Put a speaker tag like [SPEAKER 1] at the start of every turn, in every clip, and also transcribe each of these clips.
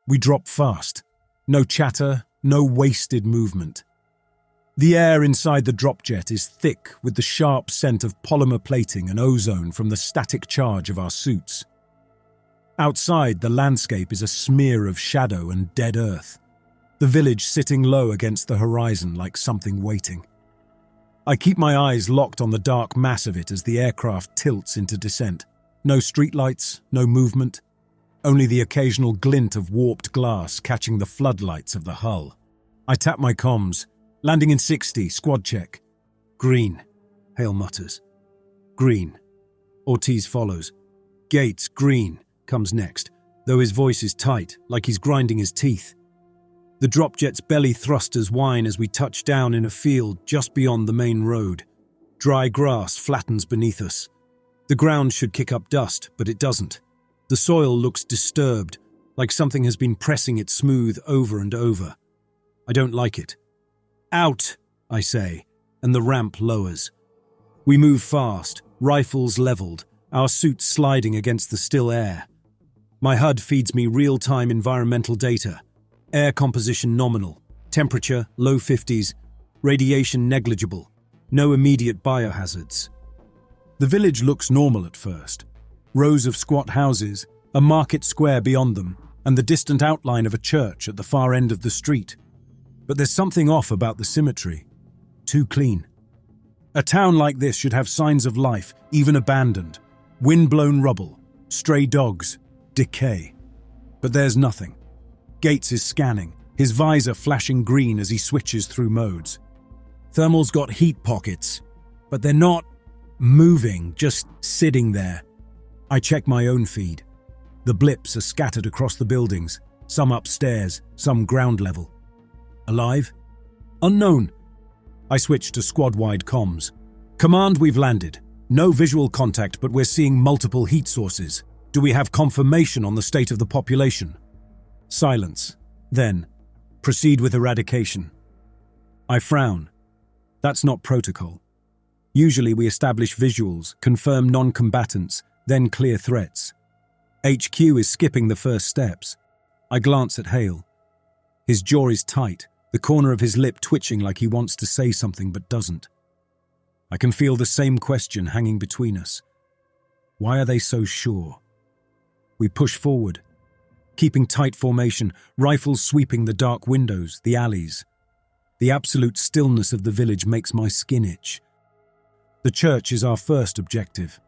[SPEAKER 1] We drop fast. No chatter, no wasted movement. The air inside the dropjet is thick with the sharp scent of polymer plating and ozone from the static charge of our suits. Outside, the landscape is a smear of shadow and dead earth, the village sitting low against the horizon like something waiting. I keep my eyes locked on the dark mass of it as the aircraft tilts into descent. No streetlights, no movement, only the occasional glint of warped glass catching the floodlights of the hull. I tap my comms. Landing in 60, squad check. Green, Hale mutters. Green. Ortiz follows. Gates, green, comes next, though his voice is tight, like he's grinding his teeth. The dropjet's belly thrusters whine as we touch down in a field just beyond the main road. Dry grass flattens beneath us. The ground should kick up dust, but it doesn't. The soil looks disturbed, like something has been pressing it smooth over and over. I don't like it. Out, I say, and the ramp lowers. We move fast, rifles leveled, our suits sliding against the still air. My HUD feeds me real-time environmental data. Air composition nominal, temperature low 50s, radiation negligible, no immediate biohazards. The village looks normal at first. Rows of squat houses, a market square beyond them, and the distant outline of a church at the far end of the street. But there's something off about the symmetry. Too clean. A town like this should have signs of life, even abandoned. Wind-blown rubble, stray dogs, decay. But there's nothing. Gates is scanning, his visor flashing green as he switches through modes. Thermal's got heat pockets, but they're not moving, just sitting there. I check my own feed. The blips are scattered across the buildings, some upstairs, some ground level. Alive? Unknown. I switch to squad-wide comms. Command, we've landed. No visual contact, but we're seeing multiple heat sources. Do we have confirmation on the state of the population? Silence. Then, proceed with eradication. I frown. That's not protocol. Usually we establish visuals, confirm non-combatants, then clear threats. HQ is skipping the first steps. I glance at Hale. His jaw is tight, the corner of his lip twitching like he wants to say something but doesn't. I can feel the same question hanging between us. Why are they so sure? We push forward, keeping tight formation, rifles sweeping the dark windows, the alleys. The absolute stillness of the village makes my skin itch. The church is our first objective.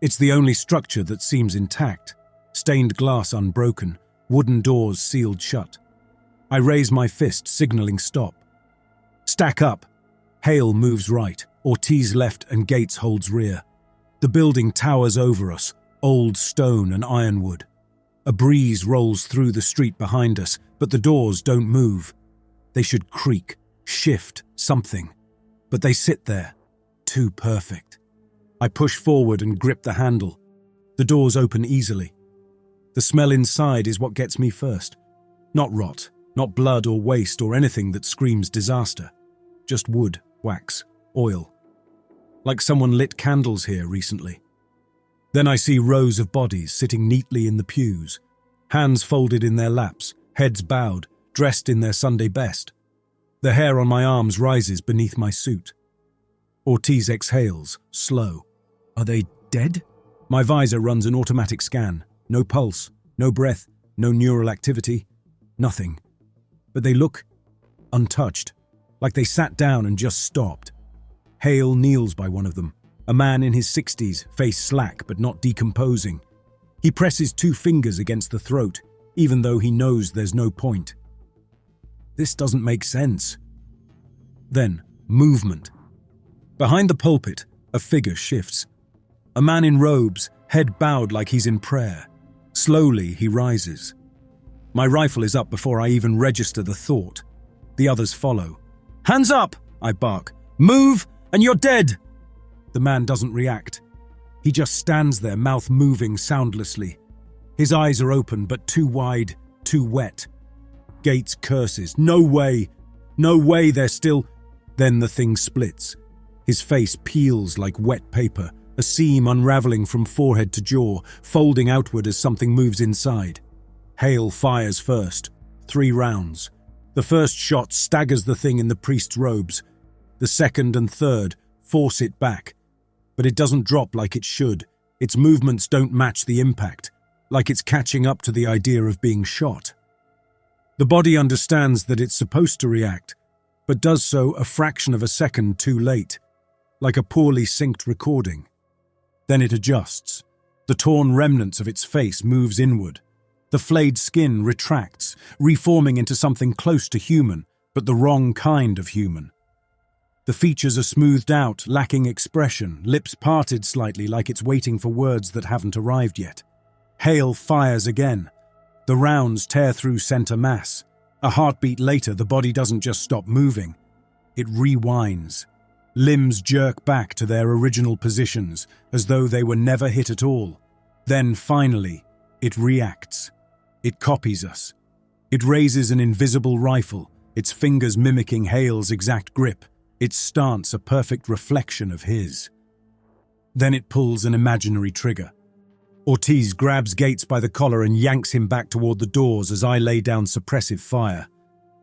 [SPEAKER 1] It's the only structure that seems intact, stained glass unbroken, wooden doors sealed shut. I raise my fist, signaling stop. Stack up. Hale moves right, Ortiz left and Gates holds rear. The building towers over us, old stone and ironwood. A breeze rolls through the street behind us, but the doors don't move. They should creak, shift, something. But they sit there, too perfect. I push forward and grip the handle. The doors open easily. The smell inside is what gets me first. Not rot. Not blood or waste or anything that screams disaster. Just wood, wax, oil. Like someone lit candles here recently. Then I see rows of bodies sitting neatly in the pews, hands folded in their laps, heads bowed, dressed in their Sunday best. The hair on my arms rises beneath my suit. Ortiz exhales, slow. Are they dead? My visor runs an automatic scan. No pulse, no breath, no neural activity, nothing. But they look untouched, like they sat down and just stopped. Hale kneels by one of them, a man in his 60s, face slack but not decomposing. He presses 2 fingers against the throat, even though he knows there's no point. This doesn't make sense. Then, movement. Behind the pulpit, a figure shifts. A man in robes, head bowed like he's in prayer. Slowly, he rises. My rifle is up before I even register the thought. The others follow. Hands up, I bark. Move, and you're dead. The man doesn't react. He just stands there, mouth moving soundlessly. His eyes are open, but too wide, too wet. Gates curses. No way. No way, they're still... Then the thing splits. His face peels like wet paper, a seam unraveling from forehead to jaw, folding outward as something moves inside. Hale fires first. 3 rounds. The first shot staggers the thing in the priest's robes. The second and third force it back. But it doesn't drop like it should. Its movements don't match the impact, like it's catching up to the idea of being shot. The body understands that it's supposed to react, but does so a fraction of a second too late, like a poorly synced recording. Then it adjusts. The torn remnants of its face moves inward. The flayed skin retracts, reforming into something close to human, but the wrong kind of human. The features are smoothed out, lacking expression, lips parted slightly like it's waiting for words that haven't arrived yet. Hale fires again. The rounds tear through center mass. A heartbeat later, the body doesn't just stop moving. It rewinds. Limbs jerk back to their original positions, as though they were never hit at all. Then, finally, it reacts. It copies us. It raises an invisible rifle, its fingers mimicking Hale's exact grip, its stance a perfect reflection of his. Then it pulls an imaginary trigger. Ortiz grabs Gates by the collar and yanks him back toward the doors as I lay down suppressive fire.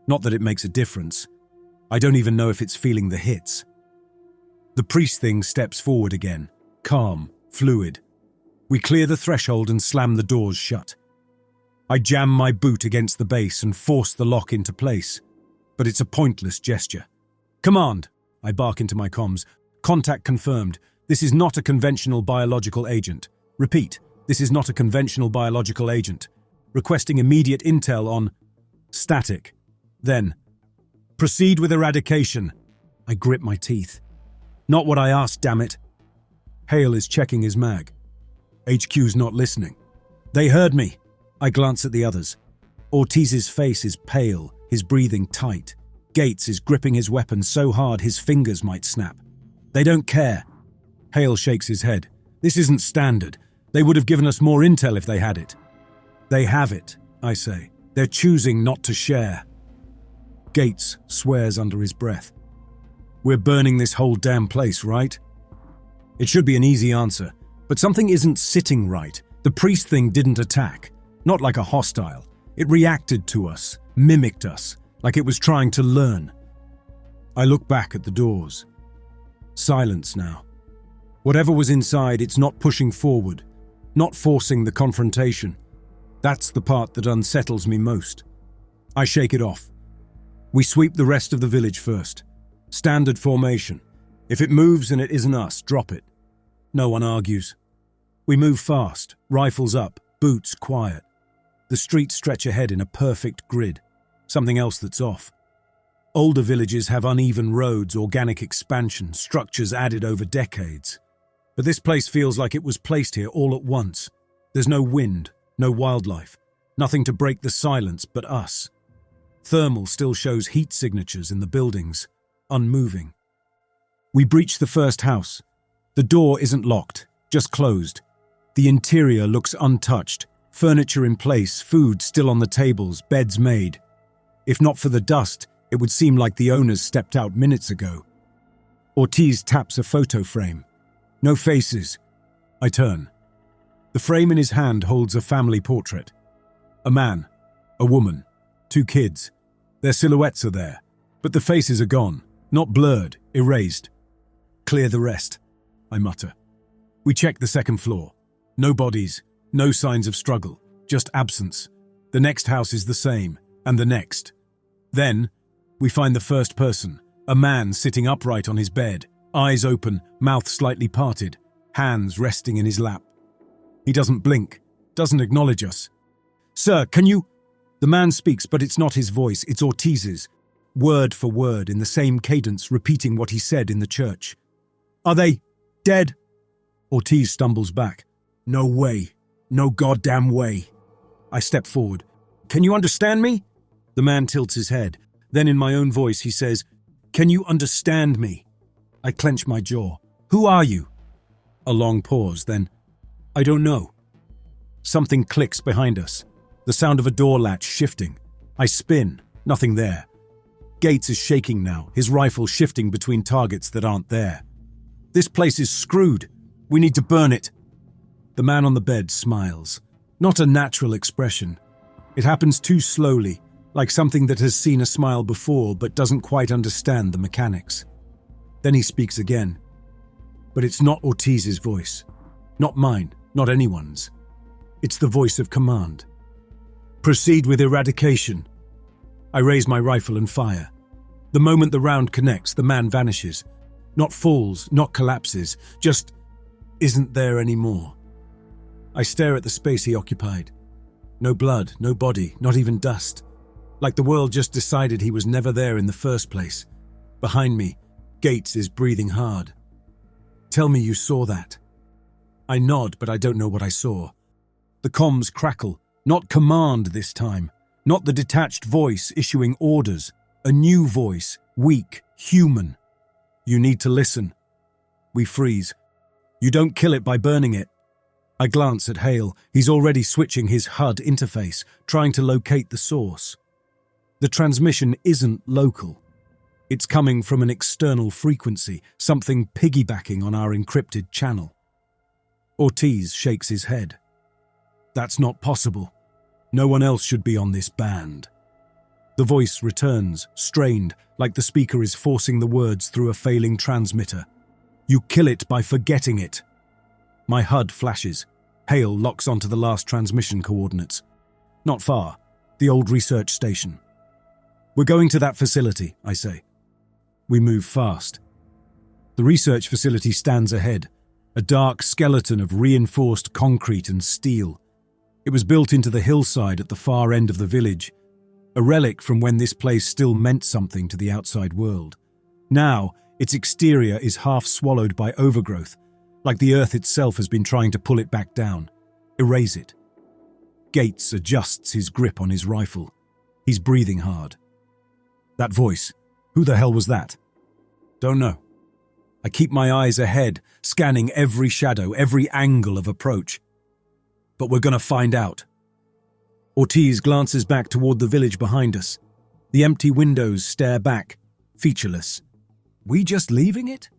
[SPEAKER 1] Not that it makes a difference. I don't even know if it's feeling the hits. The priest thing steps forward again, calm, fluid. We clear the threshold and slam the doors shut. I jam my boot against the base and force the lock into place, but it's a pointless gesture. "Command," I bark into my comms. "Contact confirmed. This is not a conventional biological agent. Repeat, this is not a conventional biological agent. Requesting immediate intel on static. Then, proceed with eradication." I grip my teeth. "Not what I asked, damn it." Hale is checking his mag. HQ's not listening. "They heard me." I glance at the others. Ortiz's face is pale, his breathing tight. Gates is gripping his weapon so hard his fingers might snap. "They don't care." Hale shakes his head. "This isn't standard. They would have given us more intel if they had it." "They have it," I say. "They're choosing not to share." Gates swears under his breath. "We're burning this whole damn place, right?" It should be an easy answer, but something isn't sitting right. The priest thing didn't attack. Not like a hostile. It reacted to us, mimicked us, like it was trying to learn. I look back at the doors. Silence now. Whatever was inside, it's not pushing forward, not forcing the confrontation. That's the part that unsettles me most. I shake it off. We sweep the rest of the village first. Standard formation. If it moves and it isn't us, drop it. No one argues. We move fast, rifles up, boots quiet. The streets stretch ahead in a perfect grid. Something else that's off. Older villages have uneven roads, organic expansion, structures added over decades. But this place feels like it was placed here all at once. There's no wind, no wildlife, nothing to break the silence but us. Thermal still shows heat signatures in the buildings, unmoving. We breach the first house. The door isn't locked, just closed. The interior looks untouched, furniture in place, food still on the tables, beds made. If not for the dust, it would seem like the owners stepped out minutes ago. Ortiz taps a photo frame. No faces. I turn. The frame in his hand holds a family portrait. A man, a woman, 2 kids. Their silhouettes are there, but the faces are gone, not blurred, erased. "Clear the rest," I mutter. We check the second floor. No bodies, no signs of struggle, just absence. The next house is the same, and the next. Then, we find the first person, a man sitting upright on his bed, eyes open, mouth slightly parted, hands resting in his lap. He doesn't blink, doesn't acknowledge us. "Sir, can you—" The man speaks, but it's not his voice, it's Ortiz's, word for word in the same cadence, repeating what he said in the church. "Are they dead?" Ortiz stumbles back. "No way. No goddamn way." I step forward. "Can you understand me?" The man tilts his head. Then in my own voice he says, "Can you understand me?" I clench my jaw. "Who are you?" A long pause, then, "I don't know." Something clicks behind us. The sound of a door latch shifting. I spin. Nothing there. Gates is shaking now, his rifle shifting between targets that aren't there. "This place is screwed. We need to burn it." The man on the bed smiles. Not a natural expression. It happens too slowly, like something that has seen a smile before but doesn't quite understand the mechanics. Then he speaks again. But it's not Ortiz's voice. Not mine, not anyone's. It's the voice of command. Proceed with eradication. I raise my rifle and fire. The moment the round connects, the man vanishes. Not falls, not collapses, just isn't there anymore. I stare at the space he occupied. No blood, no body, not even dust. Like the world just decided he was never there in the first place. Behind me, Gates is breathing hard. Tell me you saw that. I nod, but I don't know what I saw. The comms crackle, not command this time, not the detached voice issuing orders. A new voice, weak, human. You need to listen. We freeze. You don't kill it by burning it. I glance at Hale. He's already switching his HUD interface, trying to locate the source. The transmission isn't local. It's coming from an external frequency, something piggybacking on our encrypted channel. Ortiz shakes his head. That's not possible. No one else should be on this band. The voice returns, strained, like the speaker is forcing the words through a failing transmitter. You kill it by forgetting it. My HUD flashes. Hale locks onto the last transmission coordinates. Not far. The old research station. We're going to that facility, I say. We move fast. The research facility stands ahead, a dark skeleton of reinforced concrete and steel. It was built into the hillside at the far end of the village, a relic from when this place still meant something to the outside world. Now, its exterior is half swallowed by overgrowth, like the earth itself has been trying to pull it back down, erase it. Gates adjusts his grip on his rifle. He's breathing hard. That voice, who the hell was that? Don't know. I keep my eyes ahead, scanning every shadow, every angle of approach. But we're gonna find out. Ortiz glances back toward the village behind us. The empty windows stare back, featureless. We just leaving it?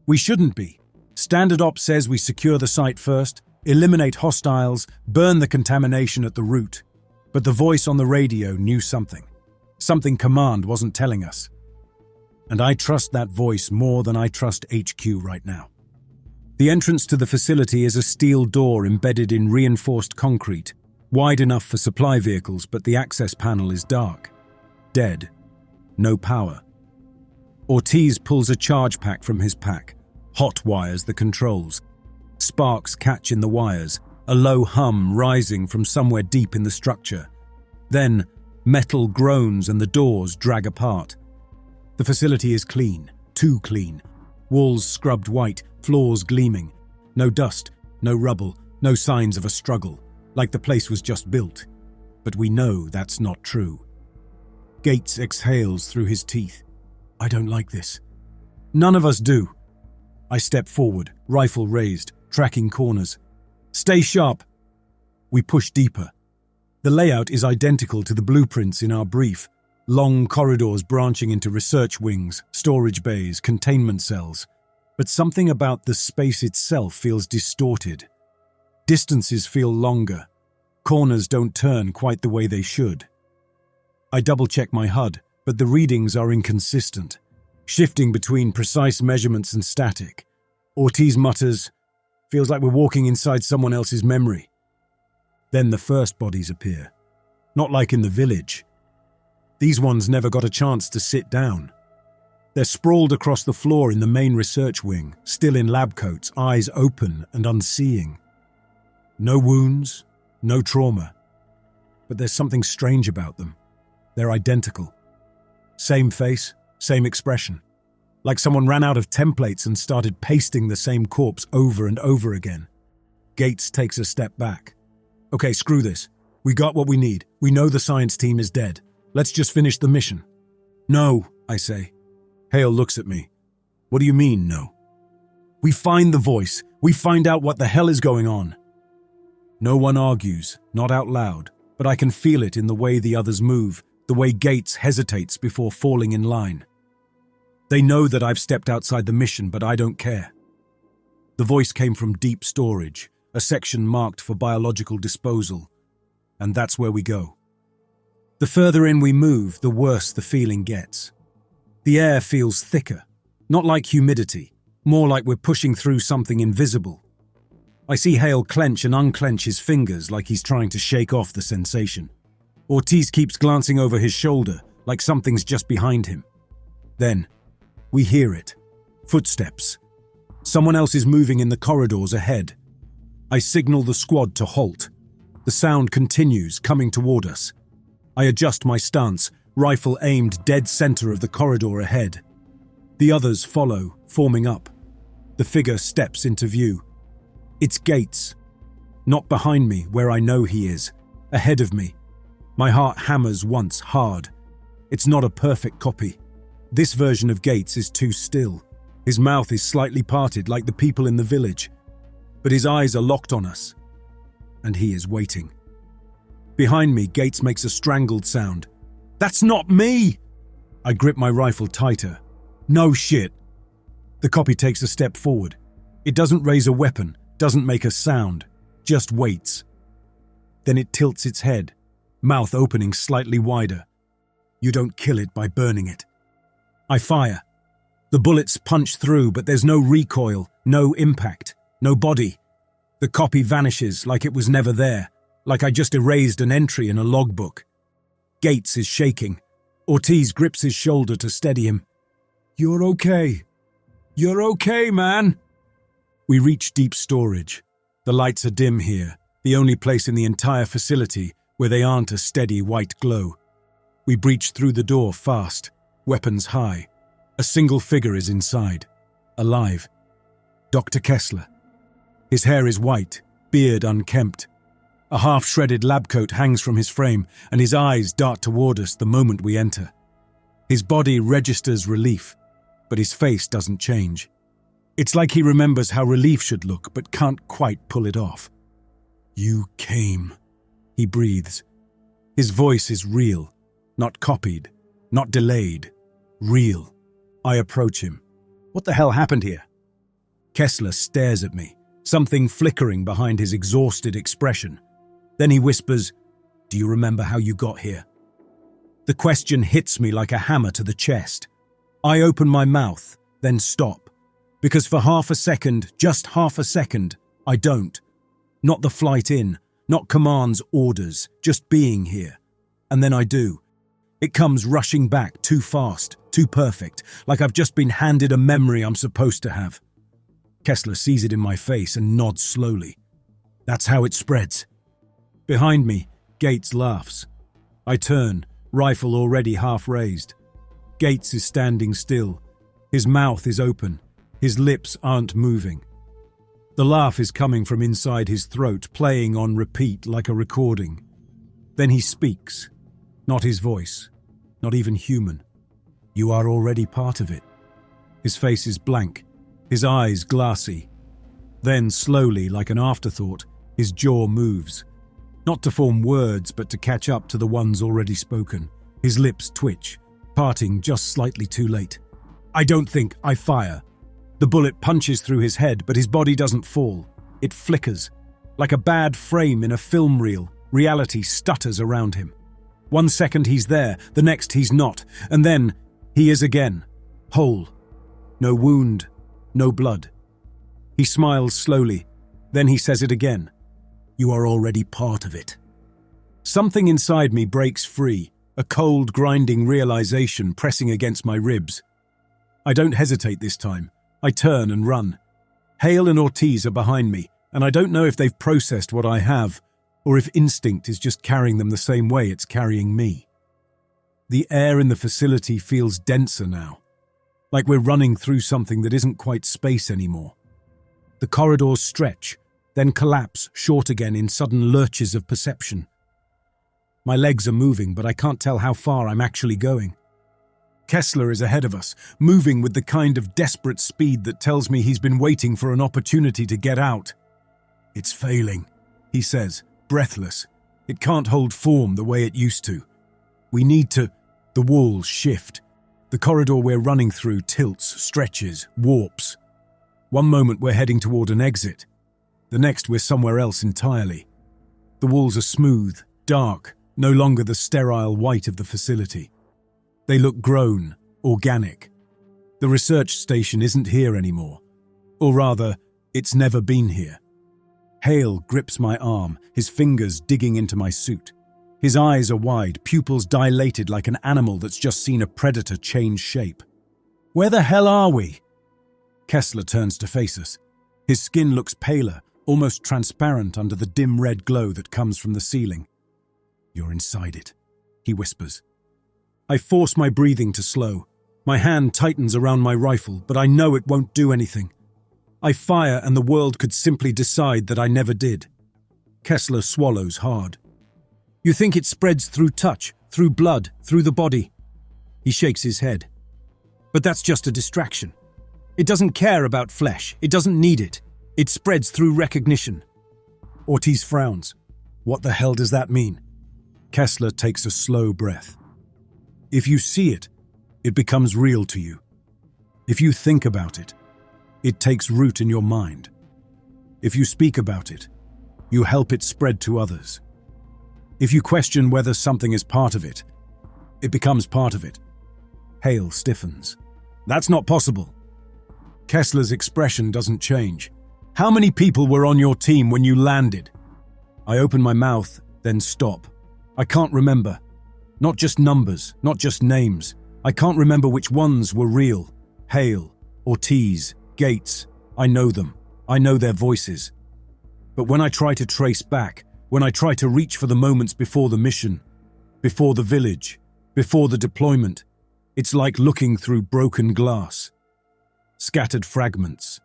[SPEAKER 1] We shouldn't be. Standard Ops says we secure the site first, eliminate hostiles, burn the contamination at the root. But the voice on the radio knew something. Something Command wasn't telling us. And I trust that voice more than I trust HQ right now. The entrance to the facility is a steel door embedded in reinforced concrete, wide enough for supply vehicles, but the access panel is dark. Dead. No power. Ortiz pulls a charge pack from his pack, hot wires the controls. Sparks catch in the wires, a low hum rising from somewhere deep in the structure. Then, metal groans and the doors drag apart. The facility is clean, too clean. Walls scrubbed white, floors gleaming. No dust, no rubble, no signs of a struggle, like the place was just built. But we know that's not true. Gates exhales through his teeth. I don't like this. None of us do. I step forward, rifle raised, tracking corners. Stay sharp. We push deeper. The layout is identical to the blueprints in our brief. Long corridors branching into research wings, storage bays, containment cells. But something about the space itself feels distorted. Distances feel longer. Corners don't turn quite the way they should. I double-check my HUD, but the readings are inconsistent, shifting between precise measurements and static. Ortiz mutters, feels like we're walking inside someone else's memory. Then the first bodies appear. Not like in the village. These ones never got a chance to sit down. They're sprawled across the floor in the main research wing, still in lab coats, eyes open and unseeing. No wounds, no trauma. But there's something strange about them. They're identical. Same face, same expression. Like someone ran out of templates and started pasting the same corpse over and over again. Gates takes a step back. Okay, screw this. We got what we need. We know the science team is dead. Let's just finish the mission. No, I say. Hale looks at me. What do you mean, no? We find the voice. We find out what the hell is going on. No one argues, not out loud, but I can feel it in the way the others move, the way Gates hesitates before falling in line. They know that I've stepped outside the mission, but I don't care. The voice came from deep storage, a section marked for biological disposal. and that's where we go. The further in we move, the worse the feeling gets. The air feels thicker, not like humidity, more like we're pushing through something invisible. I see Hale clench and unclench his fingers like he's trying to shake off the sensation. Ortiz keeps glancing over his shoulder, like something's just behind him. Then, we hear it. Footsteps. Someone else is moving in the corridors ahead. I signal the squad to halt. The sound continues, coming toward us. I adjust my stance, rifle aimed dead center of the corridor ahead. The others follow, forming up. The figure steps into view. It's Gates. Not behind me, where I know he is. Ahead of me. My heart hammers once, hard. It's not a perfect copy. This version of Gates is too still. His mouth is slightly parted like the people in the village. But his eyes are locked on us. And he is waiting. Behind me, Gates makes a strangled sound. "That's not me!" I grip my rifle tighter. "No shit." The copy takes a step forward. It doesn't raise a weapon, doesn't make a sound, just waits. Then it tilts its head, mouth opening slightly wider. You don't kill it by burning it. I fire. The bullets punch through, but there's no recoil, no impact, no body. The copy vanishes like it was never there, like I just erased an entry in a logbook. Gates is shaking. Ortiz grips his shoulder to steady him. "You're okay. You're okay, man." We reach deep storage. The lights are dim here, the only place in the entire facility where they aren't a steady white glow. We breach through the door fast, weapons high. A single figure is inside, alive. Dr. Kesler. His hair is white, beard unkempt. A half-shredded lab coat hangs from his frame, and his eyes dart toward us the moment we enter. His body registers relief, but his face doesn't change. It's like he remembers how relief should look, but can't quite pull it off. "You came," he breathes. His voice is real, not copied, not delayed, real. I approach him. "What the hell happened here?" Kesler stares at me, something flickering behind his exhausted expression. Then he whispers, "Do you remember how you got here?" The question hits me like a hammer to the chest. I open my mouth, then stop. Because for half a second, just half a second, I don't. Not the flight in, not commands, orders, just being here. And then I do. It comes rushing back too fast, too perfect, like I've just been handed a memory I'm supposed to have. Kesler sees it in my face and nods slowly. That's how it spreads. Behind me, Gates laughs. I turn, rifle already half raised. Gates is standing still. His mouth is open. His lips aren't moving. The laugh is coming from inside his throat, playing on repeat like a recording. Then he speaks. Not his voice. Not even human. "You are already part of it." His face is blank. His eyes glassy. Then, slowly, like an afterthought, his jaw moves. Not to form words, but to catch up to the ones already spoken. His lips twitch, parting just slightly too late. I fire. The bullet punches through his head, but his body doesn't fall. It flickers. Like a bad frame in a film reel, reality stutters around him. 1 second he's there, the next he's not, and then he is again, whole. No wound, no blood. He smiles slowly, then he says it again. "You are already part of it." Something inside me breaks free, a cold, grinding realization pressing against my ribs. I don't hesitate this time. I turn and run. Hale and Ortiz are behind me, and I don't know if they've processed what I have, or if instinct is just carrying them the same way it's carrying me. The air in the facility feels denser now, like we're running through something that isn't quite space anymore. The corridors stretch, then collapse short again in sudden lurches of perception. My legs are moving, but I can't tell how far I'm actually going. Kesler is ahead of us, moving with the kind of desperate speed that tells me he's been waiting for an opportunity to get out. "It's failing," he says, breathless. "It can't hold form the way it used to. We need to..." The walls shift. The corridor we're running through tilts, stretches, warps. One moment we're heading toward an exit. The next we're somewhere else entirely. The walls are smooth, Dark, no longer the sterile white of the facility. They look grown, organic. The research station isn't here anymore. Or rather, it's never been here. Hale grips my arm, his fingers digging into my suit. His eyes are wide, pupils dilated like an animal that's just seen a predator change shape. "Where the hell are we?" Kesler turns to face us. His skin looks paler, almost transparent under the dim red glow that comes from the ceiling. "You're inside it," he whispers. I force my breathing to slow. My hand tightens around my rifle, but I know it won't do anything. I fire and the world could simply decide that I never did. Kesler swallows hard. "You think it spreads through touch, through blood, through the body?" He shakes his head. "But that's just a distraction. It doesn't care about flesh. It doesn't need it. It spreads through recognition." Ortiz frowns. "What the hell does that mean?" Kesler takes a slow breath. "If you see it, it becomes real to you. If you think about it, it takes root in your mind. If you speak about it, you help it spread to others. If you question whether something is part of it, it becomes part of it." Hale stiffens. "That's not possible." Kessler's expression doesn't change. "How many people were on your team when you landed?" I open my mouth, then stop. I can't remember. Not just numbers, not just names. I can't remember which ones were real. Hale, Ortiz, Gates. I know them. I know their voices. But when I try to trace back, when I try to reach for the moments before the mission, before the village, before the deployment, it's like looking through broken glass. Scattered fragments,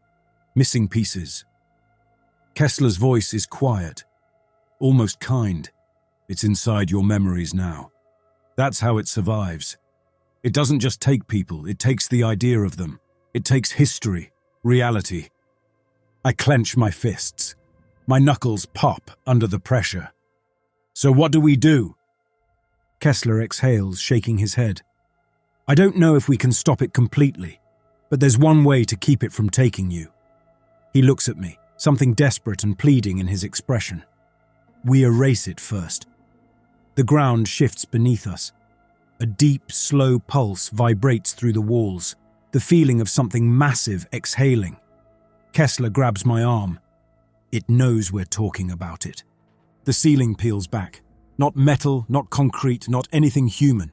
[SPEAKER 1] missing pieces. Kessler's voice is quiet, almost kind. "It's inside your memories now. That's how it survives. It doesn't just take people, it takes the idea of them. It takes history, reality." I clench my fists. My knuckles pop under the pressure. "So what do we do?" Kesler exhales, shaking his head. "I don't know if we can stop it completely, but there's one way to keep it from taking you." He looks at me, something desperate and pleading in his expression. "We erase it first." The ground shifts beneath us. A deep, slow pulse vibrates through the walls, the feeling of something massive exhaling. Kesler grabs my arm. It knows we're talking about it. The ceiling peels back. Not metal, not concrete, not anything human.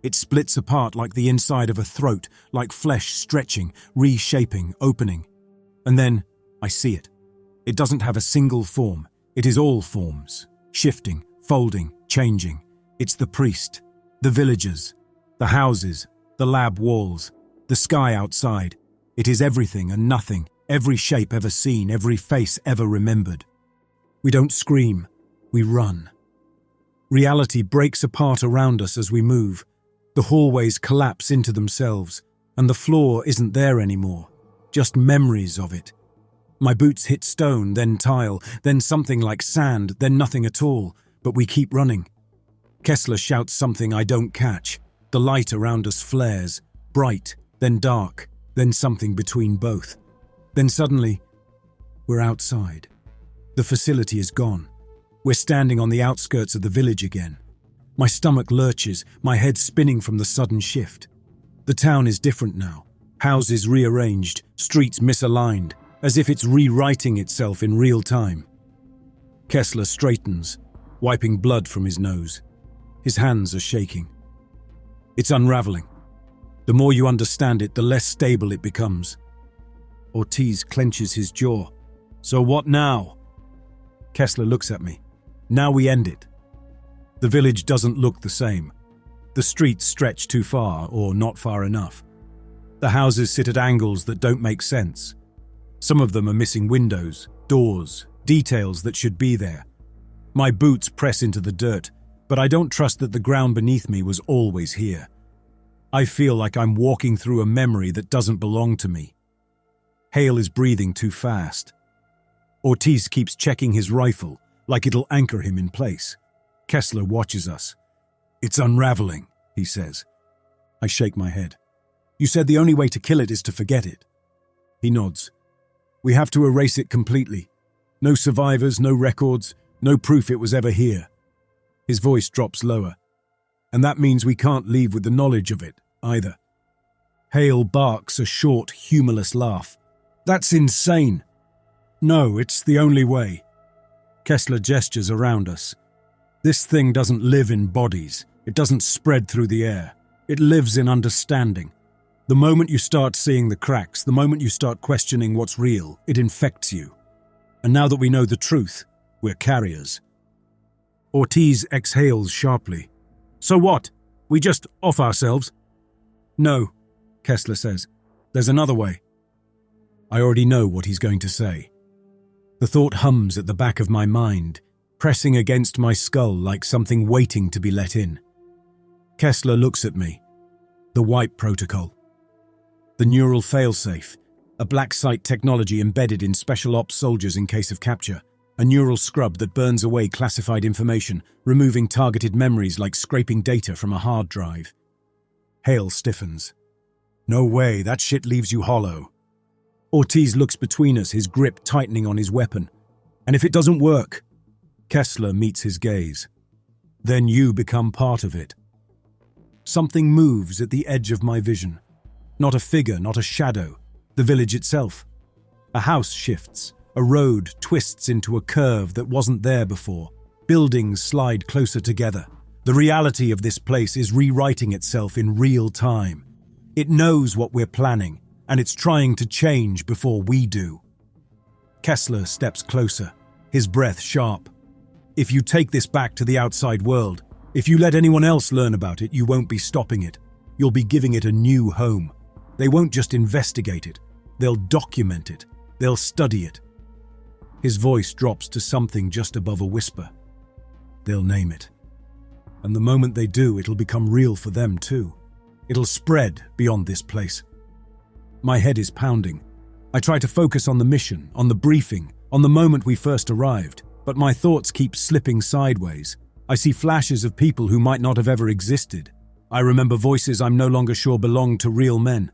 [SPEAKER 1] It splits apart like the inside of a throat, like flesh stretching, reshaping, opening. And then I see it. It doesn't have a single form. It is all forms, shifting, folding, changing. It's the priest, the villagers, the houses, the lab walls, the sky outside. It is everything and nothing, every shape ever seen, every face ever remembered. We don't scream, we run. Reality breaks apart around us as we move. The hallways collapse into themselves, and the floor isn't there anymore, just memories of it. My boots hit stone, then tile, then something like sand, then nothing at all, but we keep running. Kesler shouts something I don't catch. The light around us flares, bright, then dark, then something between both. Then suddenly, we're outside. The facility is gone. We're standing on the outskirts of the village again. My stomach lurches, my head spinning from the sudden shift. The town is different now. Houses rearranged, streets misaligned, as if it's rewriting itself in real time. Kesler straightens, wiping blood from his nose. His hands are shaking. It's unraveling. The more you understand it, the less stable it becomes. Ortiz clenches his jaw. So what now? Kesler looks at me. Now we end it. The village doesn't look the same. The streets stretch too far, or not far enough. The houses sit at angles that don't make sense. Some of them are missing windows, doors, details that should be there. My boots press into the dirt, but I don't trust that the ground beneath me was always here. I feel like I'm walking through a memory that doesn't belong to me. Hale is breathing too fast. Ortiz keeps checking his rifle, like it'll anchor him in place. Kesler watches us. It's unraveling, he says. I shake my head. You said the only way to kill it is to forget it. He nods. We have to erase it completely. No survivors, no records, no proof it was ever here. His voice drops lower. And that means we can't leave with the knowledge of it, either. Hale barks a short, humorless laugh. That's insane. No, it's the only way. Kesler gestures around us. This thing doesn't live in bodies. It doesn't spread through the air. It lives in understanding. The moment you start seeing the cracks, the moment you start questioning what's real, it infects you. And now that we know the truth, we're carriers. Ortiz exhales sharply. So what? We just off ourselves? No, Kesler says. There's another way. I already know what he's going to say. The thought hums at the back of my mind, pressing against my skull like something waiting to be let in. Kesler looks at me. The wipe protocol. The neural failsafe, a black site technology embedded in special ops soldiers in case of capture. A neural scrub that burns away classified information, removing targeted memories like scraping data from a hard drive. Hale stiffens. No way, that shit leaves you hollow. Ortiz looks between us, his grip tightening on his weapon. And if it doesn't work? Kesler meets his gaze. Then you become part of it. Something moves at the edge of my vision. Not a figure, not a shadow. The village itself. A house shifts. A road twists into a curve that wasn't there before. Buildings slide closer together. The reality of this place is rewriting itself in real time. It knows what we're planning, and it's trying to change before we do. Kesler steps closer, his breath sharp. If you take this back to the outside world, if you let anyone else learn about it, you won't be stopping it. You'll be giving it a new home. They won't just investigate it. They'll document it. They'll study it. His voice drops to something just above a whisper. They'll name it. And the moment they do, it'll become real for them too. It'll spread beyond this place. My head is pounding. I try to focus on the mission, on the briefing, on the moment we first arrived, but my thoughts keep slipping sideways. I see flashes of people who might not have ever existed. I remember voices I'm no longer sure belonged to real men.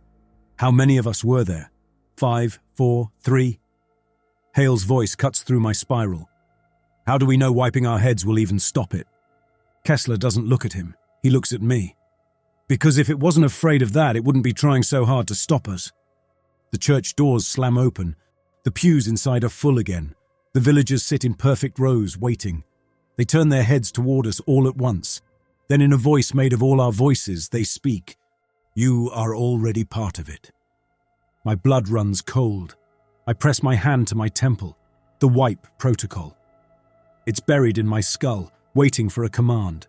[SPEAKER 1] How many of us were there? 5, 4, 3? Hale's voice cuts through my spiral. How do we know wiping our heads will even stop it? Kesler doesn't look at him. He looks at me. Because if it wasn't afraid of that, it wouldn't be trying so hard to stop us. The church doors slam open. The pews inside are full again. The villagers sit in perfect rows, waiting. They turn their heads toward us all at once. Then in a voice made of all our voices, they speak. You are already part of it. My blood runs cold. I press my hand to my temple. The wipe protocol. It's buried in my skull, waiting for a command.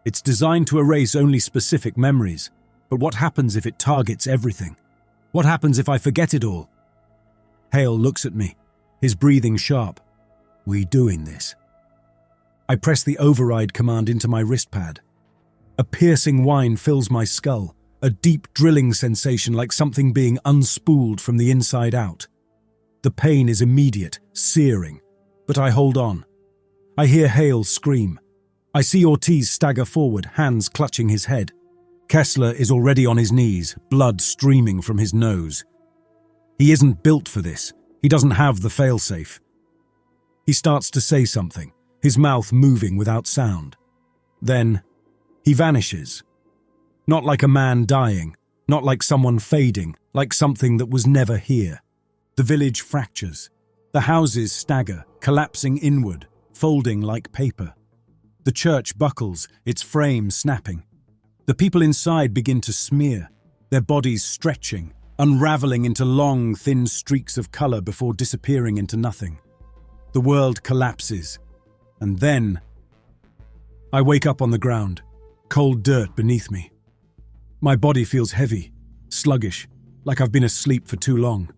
[SPEAKER 1] It's designed to erase only specific memories. But what happens if it targets everything? What happens if I forget it all? Hale looks at me, his breathing sharp. We doing this? I press the override command into my wrist pad. A piercing whine fills my skull, a deep drilling sensation like something being unspooled from the inside out. The pain is immediate, searing, but I hold on. I hear Hale scream. I see Ortiz stagger forward, hands clutching his head. Kesler is already on his knees, blood streaming from his nose. He isn't built for this. He doesn't have the failsafe. He starts to say something, his mouth moving without sound. Then, he vanishes. Not like a man dying, not like someone fading, like something that was never here. The village fractures. The houses stagger, collapsing inward, folding like paper. The church buckles, its frame snapping. The people inside begin to smear, their bodies stretching, unraveling into long, thin streaks of color before disappearing into nothing. The world collapses. And then I wake up on the ground, cold dirt beneath me. My body feels heavy, sluggish, like I've been asleep for too long.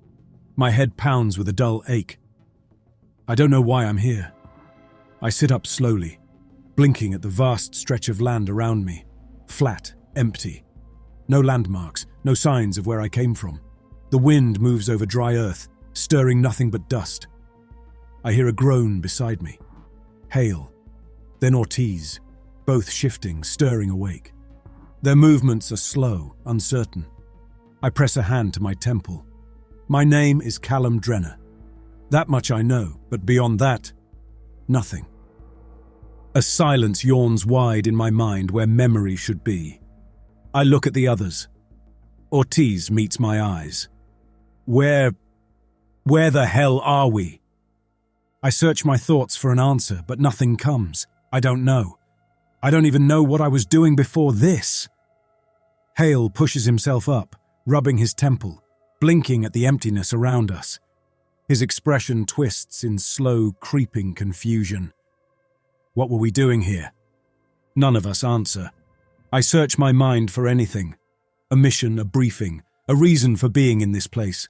[SPEAKER 1] My head pounds with a dull ache. I don't know why I'm here. I sit up slowly, blinking at the vast stretch of land around me. Flat, empty. No landmarks, no signs of where I came from. The wind moves over dry earth, stirring nothing but dust. I hear a groan beside me. Hale, then Ortiz, both shifting, stirring awake. Their movements are slow, uncertain. I press a hand to my temple. My name is Callum Drenner. That much I know, but beyond that, nothing. A silence yawns wide in my mind where memory should be. I look at the others. Ortiz meets my eyes. Where the hell are we? I search my thoughts for an answer, but nothing comes. I don't know. I don't even know what I was doing before this. Hale pushes himself up, rubbing his temple, blinking at the emptiness around us. His expression twists in slow, creeping confusion. What were we doing here? None of us answer. I search my mind for anything. A mission, a briefing, a reason for being in this place.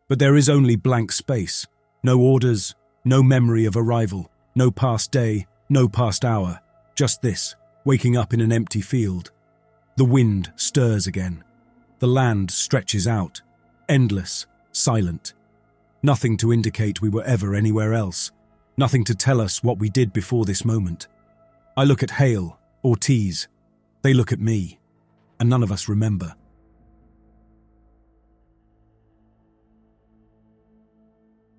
[SPEAKER 1] But there is only blank space. No orders, no memory of arrival, no past day, no past hour. Just this, waking up in an empty field. The wind stirs again. The land stretches out, endless, silent. Nothing to indicate we were ever anywhere else. Nothing to tell us what we did before this moment. I look at Hale, Ortiz. They look at me, and none of us remember.